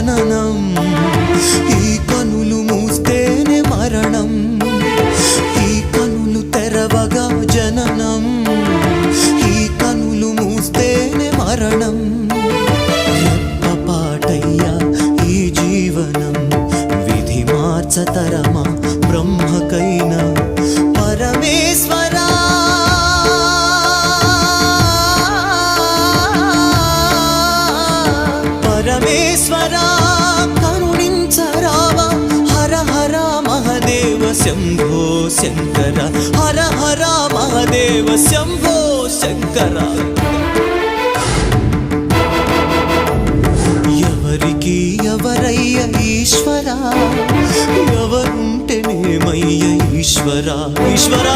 జననం ఈ కనులు మూస్తేనే మరణం ఈ కనులు తెరవగా జననం ఈ కనులు మూస్తేనే మరణం రెప్పపాటయ్యా ఈ జీవనం విధి మార్చతరమా బ్రహ్మకైనా పరమేశ్వరా పరమేశ్వరా కరుణించరావా హర హర మహదేవ శంభో శంకర హర హర మహదేవ శంభో శంకర ఎవరికి ఎవరయ్య ఈశ్వరా ఎవరుంటేనేమయ్య ఈశ్వరా ఈశ్వరా